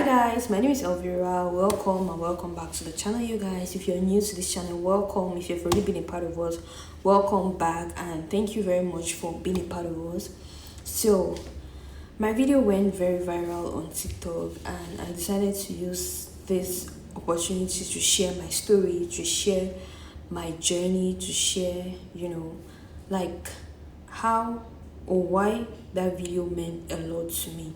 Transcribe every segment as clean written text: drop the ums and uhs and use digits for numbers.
Hi guys, my name is Elvira. Welcome and welcome back to the channel, you guys. If you're new to this channel, welcome. If you've already been a part of us, welcome back, and thank you very much for being a part of us. So my video went very viral on TikTok, and I decided to use this opportunity to share my story, to share my journey, to share, like how or why that video meant a lot to me.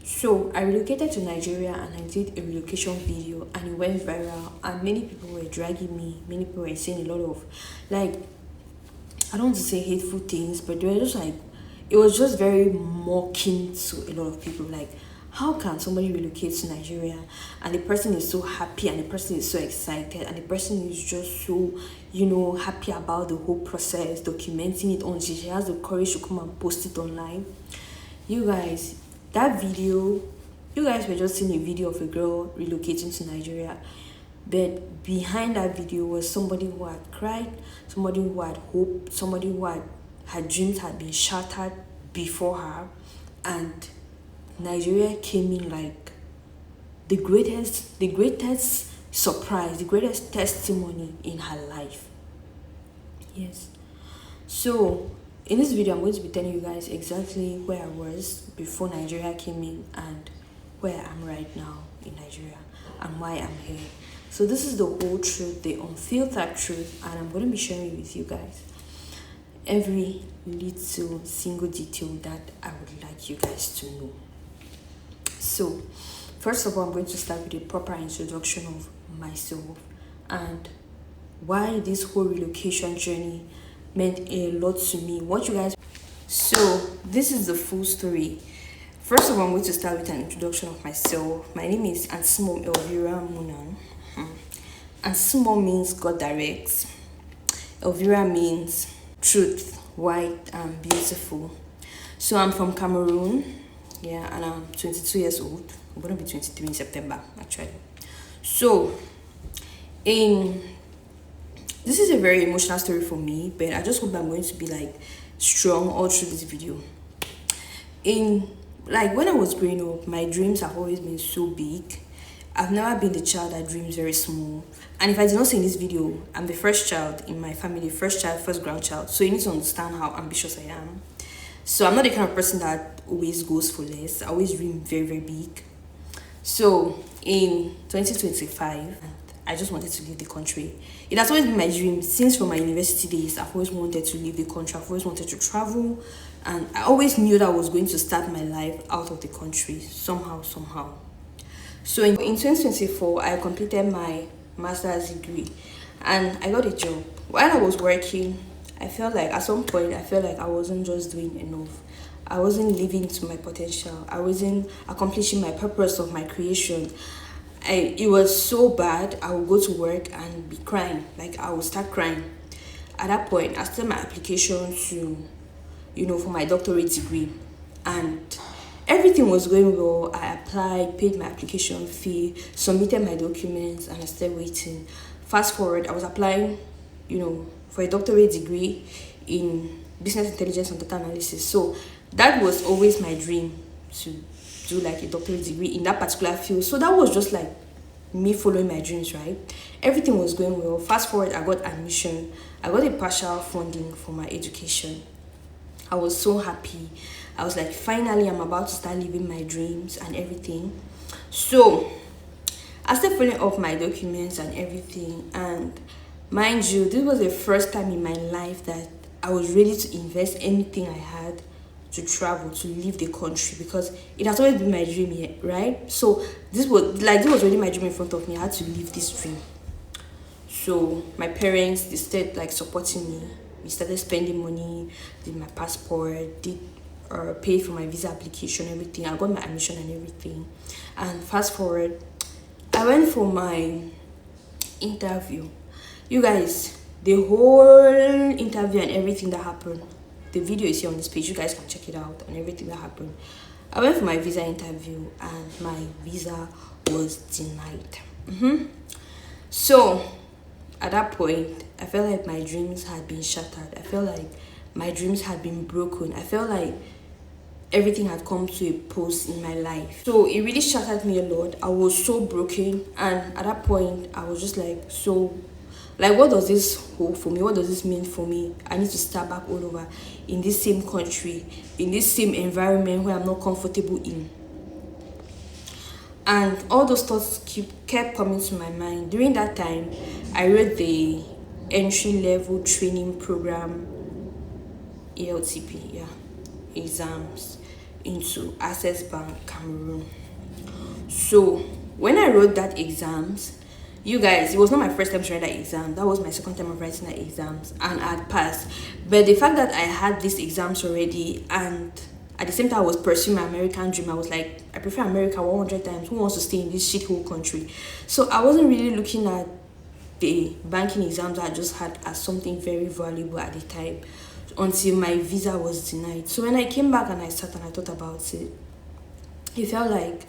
So I relocated to Nigeria and I did a relocation video, and it went viral, and many people were dragging me, many people were saying a lot of, like, I don't want to say hateful things, but they were just like, it was just very mocking to a lot of people. Like, how can somebody relocate to Nigeria and the person is so happy and the person is so excited and the person is just so, happy about the whole process, documenting it on, she has the courage to come and post it online. You guys, that video, you guys were just seeing a video of a girl relocating to Nigeria, but behind that video was somebody who had cried, somebody who had hope, somebody who had her dreams had been shattered before her, and Nigeria came in like the greatest surprise, the greatest testimony in her life. Yes. So in this video, I'm going to be telling you guys exactly where I was before Nigeria came in and where I am right now in Nigeria and why I'm here. So this is the whole truth, the unfiltered truth, and I'm going to be sharing it with you guys. Every little single detail that I would like you guys to know. So first of all, I'm going to start with a proper introduction of myself and why this whole relocation journey meant a lot to me. So this is the full story. First of all, I'm going to start with an introduction of myself. My name is Ansimo Elvira Munan. Ansimo means God directs. Elvira means truth, white, and beautiful. So I'm from Cameroon, and I'm 22 years old. I'm going to be 23 in September, actually. So this is a very emotional story for me, but I just hope I'm going to be like strong all through this video. When I was growing up, my dreams have always been so big. I've never been the child that dreams very small. And if I did not say in this video, I'm the first child in my family, first grandchild. So you need to understand how ambitious I am. So I'm not the kind of person that always goes for less. I always dream very, very big. So in 2025, I just wanted to leave the country. It has always been my dream since from my university days. I've always wanted to leave the country. I've always wanted to travel, and I always knew that I was going to start my life out of the country somehow. So in 2024, I completed my master's degree and I got a job. While I was working, I felt like at some point I wasn't just doing enough. I wasn't living to my potential. I wasn't accomplishing my purpose of my creation. It was so bad. I would go to work and be crying. Like, I would start crying. At that point, I started my application to, for my doctorate degree. And everything was going well. I applied, paid my application fee, submitted my documents, and I started waiting. Fast forward, I was applying, for a doctorate degree in business intelligence and data analysis. So that was always my dream, to do like a doctorate degree in that particular field. So that was just like me following my dreams, right? Everything was going well. Fast forward, I got admission. I got a partial funding for my education. I was so happy. I was like, finally, I'm about to start living my dreams and everything. So I started filling up my documents and everything. And mind you, this was the first time in my life that I was ready to invest anything I had to travel, to leave the country, because it has always been my dream here, right? So this was already my dream in front of me. I had to live this dream. So my parents, they started like supporting me. We started spending money, did my passport, paid for my visa application, everything. I got my admission and everything. And fast forward, I went for my interview. You guys, the whole interview and everything that happened, the video is here on this page. You guys can check it out and everything that happened. I went for my visa interview and my visa was denied. So at that point, I felt like my dreams had been shattered. I felt like my dreams had been broken. I felt like everything had come to a pause in my life. So it really shattered me a lot. I was so broken, and at that point I was just like, so like, what does this hold for me? What does this mean for me? I need to start back all over in this same country, in this same environment where I'm not comfortable in. And all those thoughts kept coming to my mind. During that time, I wrote the entry level training program, ELTP, exams into Access Bank Cameroon. So when I wrote that exams, you guys, it was not my first time to write that exam. That was my second time of writing that exams, and I had passed. But the fact that I had these exams already, and at the same time I was pursuing my American dream, I was like, I prefer America 100 times. Who wants to stay in this shithole country? So I wasn't really looking at the banking exams I just had as something very valuable at the time, until my visa was denied. So when I came back and I sat and I thought about it, it felt like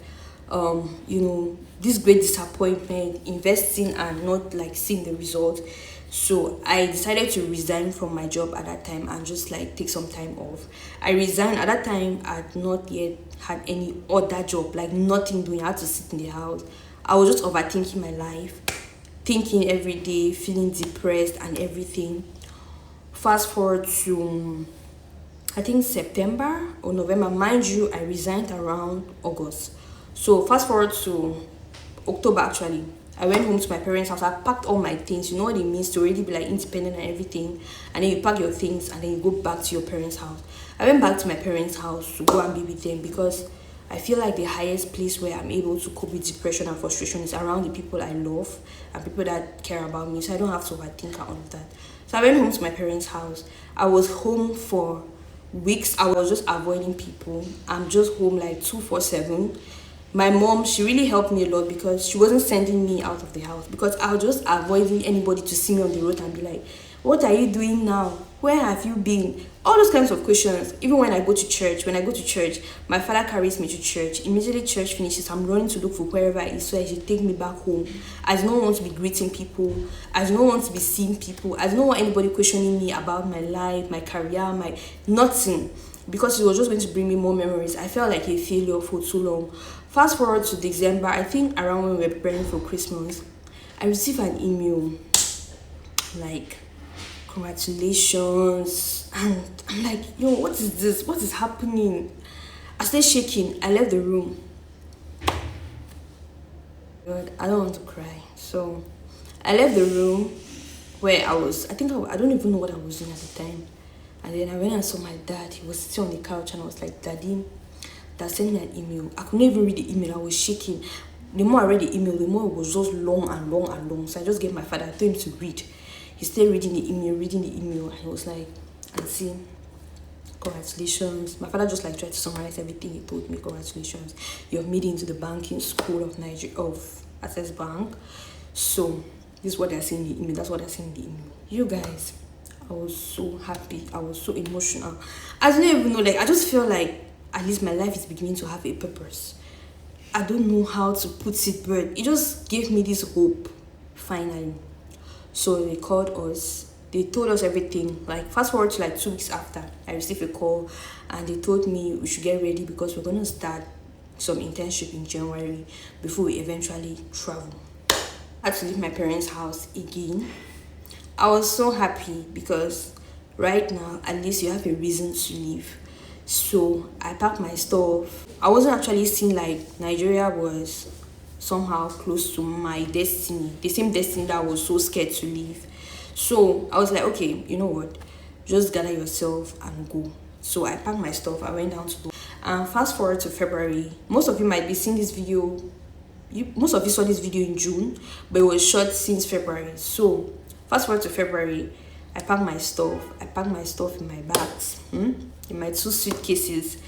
this great disappointment, investing and not like seeing the result. So I decided to resign from my job at that time and just like take some time off. I resigned at that time. I had not yet had any other job, like nothing doing. I had to sit in the house. I was just overthinking my life, thinking every day, feeling depressed and everything. Fast forward to, I think, September or November. Mind you, I resigned around August. So fast forward to October, actually. I went home to my parents' house. I packed all my things. You know what it means to already be like independent and everything. And then you pack your things and then you go back to your parents' house. I went back to my parents' house to go and be with them, because I feel like the highest place where I'm able to cope with depression and frustration is around the people I love and people that care about me. So I don't have to overthink and all of that. So I went home to my parents' house. I was home for weeks. I was just avoiding people. I'm just home like 247. My mom, she really helped me a lot, because she wasn't sending me out of the house, because I was just avoiding anybody to see me on the road and be like, what are you doing now? Where have you been? All those kinds of questions. Even when I go to church, my father carries me to church. Immediately church finishes, I'm running to look for wherever it is so I should take me back home. I do not want to be greeting people. I do not want to be seeing people. I do not want anybody questioning me about my life, my career, my nothing, because it was just going to bring me more memories. I felt like a failure for too long. Fast forward to December, I think around when we were preparing for Christmas, I received an email like, congratulations. And I'm like, yo, what is this? What is happening? I started shaking. I left the room. God, I don't want to cry. So I left the room where I was. I don't even know what I was doing at the time. And then I went and saw my dad. He was sitting on the couch, and I was like, Daddy, that sent me an email. I couldn't even read the email. I was shaking. The more I read the email, the more it was just long and long and long. So I just gave my father, I told him to read. He started reading the email, and he was like, Auntie, congratulations. My father just like tried to summarize everything he told me. Congratulations, you have made it into the banking school of Nigeria, of Access Bank. So this is what they're saying in the email. That's what they're saying in the email. You guys, I was so happy. I was so emotional. I don't even know, like, I just feel like at least my life is beginning to have a purpose. I don't know how to put it, but it just gave me this hope, finally. So they called us. They told us everything. Like, fast forward to like 2 weeks after, I received a call, and they told me we should get ready because we're going to start some internship in January before we eventually travel. I had to leave my parents' house again. I was so happy because right now, at least you have a reason to leave. So I packed my stuff. I wasn't actually seeing like Nigeria was somehow close to my destiny, the same destiny that I was so scared to leave. So I was like, okay, you know what, just gather yourself and go. So I packed my stuff. I went down to do. And fast forward to February. Most of you might be seeing this video. Most of you saw this video in June, but it was shot since February. So fast forward to February. I packed my stuff. I packed my stuff in my bags, in my 2 suitcases,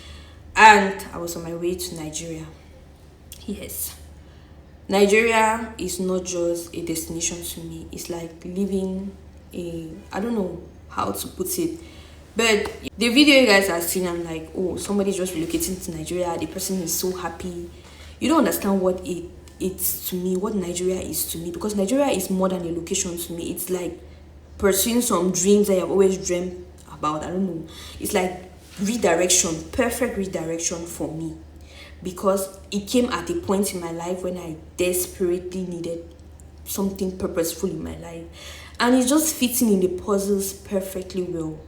and I was on my way to Nigeria. Yes, Nigeria is not just a destination to me. It's like living I don't know how to put it, but the video you guys are seeing, I'm like, oh, somebody's just relocating to Nigeria. The person is so happy. You don't understand what it's to me, what Nigeria is to me, because Nigeria is more than a location to me. It's like pursuing some dreams that I've always dreamt about. I don't know. It's like redirection, perfect redirection for me, because it came at a point in my life when I desperately needed something purposeful in my life, and it just fitting in the puzzles perfectly well.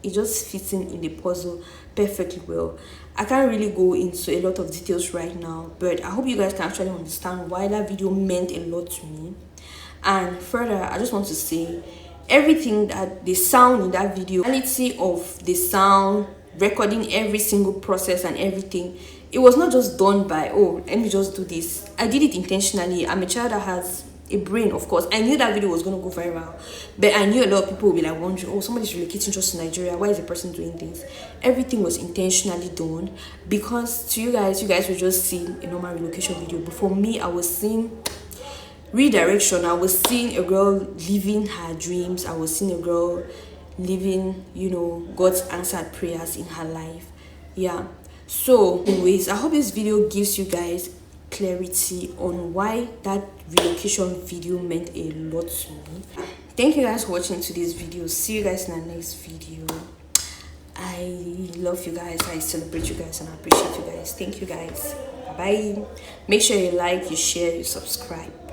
It just fits in the puzzle perfectly well. I can't really go into a lot of details right now, but I hope you guys can actually understand why that video meant a lot to me. And further, I just want to say everything, that the sound in that video, quality of the sound, recording every single process and everything, it was not just done by, oh, let me just do this. I did it intentionally. I'm a child that has a brain, of course. I knew that video was going to go viral, but I knew a lot of people would be like wondering, oh, somebody's relocating just to Nigeria, why is the person doing this? Everything was intentionally done, because to you guys were just seeing a normal relocation video, but for me, I was seeing redirection. I was seeing a girl living her dreams. I was seeing a girl living, God's answered prayers in her life. Yeah. So anyways, I hope this video gives you guys clarity on why that relocation video meant a lot to me. Thank you guys for watching today's video. See you guys in the next video. I love you guys. I celebrate you guys and I appreciate you guys. Thank you guys. Bye. Make sure you like, you share, you subscribe.